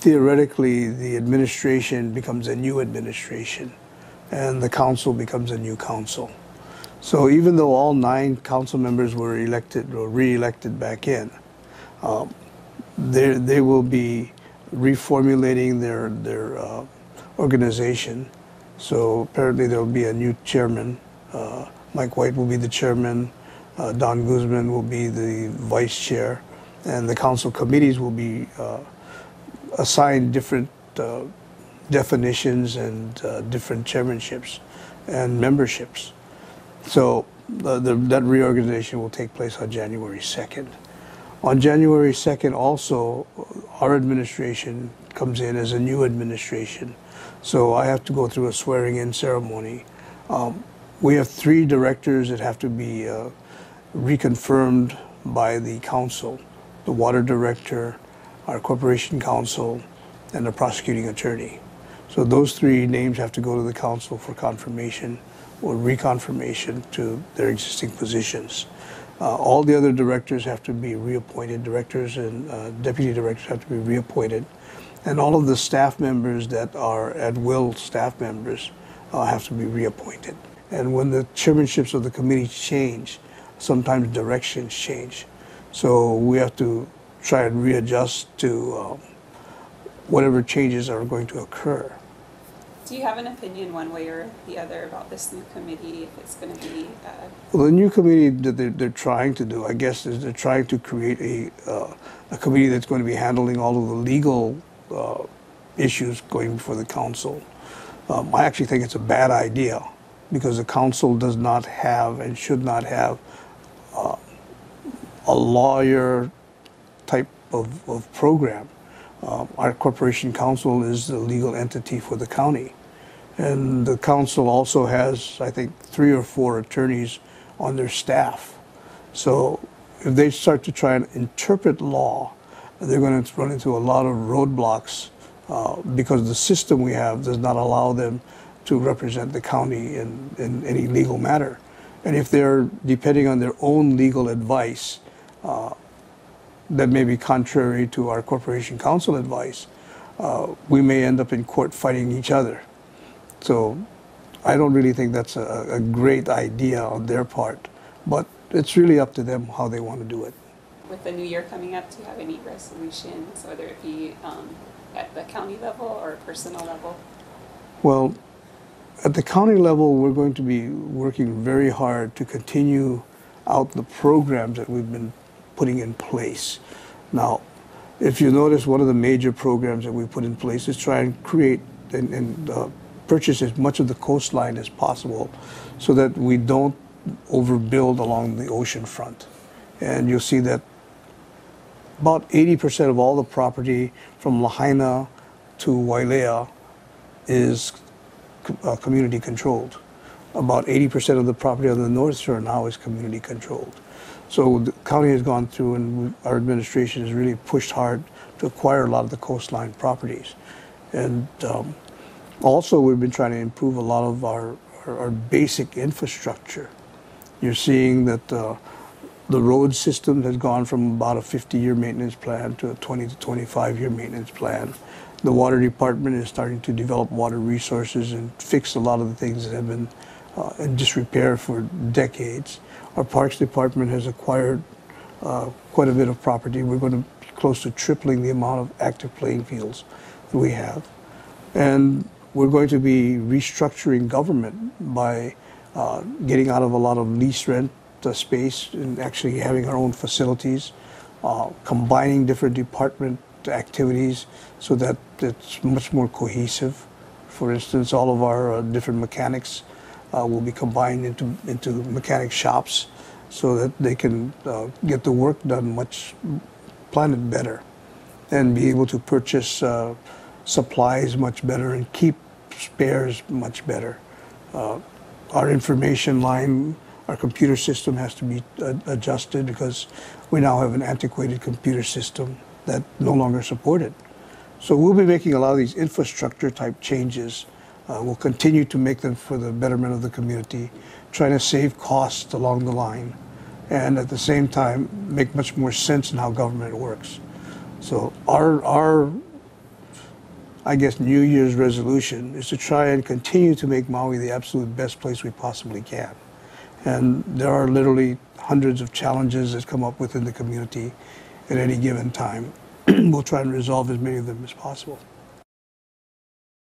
theoretically, the administration becomes a new administration, and the council becomes a new council. So even though all 9 council members were elected or re-elected back in, they will be reformulating their organization. So apparently there will be a new chairman. Mike White will be the chairman. Don Guzman will be the vice chair, and the council committees will be assigned different definitions and different chairmanships and memberships. So that reorganization will take place on January 2nd. On January 2nd also, our administration comes in as a new administration. So I have to go through a swearing-in ceremony. We have 3 directors that have to be reconfirmed by the council: the water director, our corporation counsel, and the prosecuting attorney. So those 3 names have to go to the council for confirmation or reconfirmation to their existing positions. All the other directors have to be reappointed. Directors and deputy directors have to be reappointed. And all of the staff members that are at-will staff members have to be reappointed. And when the chairmanships of the committee change, sometimes directions change. So we have to try and readjust to whatever changes are going to occur. Do you have an opinion one way or the other about this new committee, if it's going to be? Well, the new committee that they're trying to do, I guess, is they're trying to create a committee that's going to be handling all of the legal issues going before the council. I actually think it's a bad idea, because the council does not have and should not have a lawyer type of program. Our corporation council is the legal entity for the county. And the council also has, I think, 3 or 4 attorneys on their staff. So if they start to try and interpret law, they're going to run into a lot of roadblocks because the system we have does not allow them to represent the county in any legal matter. And if they're depending on their own legal advice, that may be contrary to our corporation council advice, we may end up in court fighting each other. So I don't really think that's a great idea on their part, but it's really up to them how they want to do it. With the new year coming up, do you have any resolutions, whether it be at the county level or personal level? Well, at the county level, we're going to be working very hard to continue out the programs that we've been putting in place. Now, if you notice, one of the major programs that we put in place is try and create and purchase as much of the coastline as possible so that we don't overbuild along the ocean front. And you'll see that about 80% of all the property from Lahaina to Wailea is community controlled. About 80% of the property on the North Shore now is community controlled. So the county has gone through, and our administration has really pushed hard to acquire a lot of the coastline properties. And also we've been trying to improve a lot of our basic infrastructure. You're seeing that the road system has gone from about a 50-year maintenance plan to a 20 to 25-year maintenance plan. The water department is starting to develop water resources and fix a lot of the things that have been in disrepair for decades. Our parks department has acquired quite a bit of property. We're going to be close to tripling the amount of active playing fields that we have. And we're going to be restructuring government by getting out of a lot of lease rent space and actually having our own facilities, combining different department activities so that it's much more cohesive. For instance, all of our different mechanics will be combined into mechanic shops so that they can get the work done plan it better, and be able to purchase supplies much better and keep spares much better. Our information line, our computer system has to be adjusted because we now have an antiquated computer system that no longer supported. So we'll be making a lot of these infrastructure type changes. We'll continue to make them for the betterment of the community, trying to save costs along the line, and at the same time make much more sense in how government works. So our I guess, New Year's resolution is to try and continue to make Maui the absolute best place we possibly can. And there are literally hundreds of challenges that come up within the community at any given time. We'll try and resolve as many of them as possible.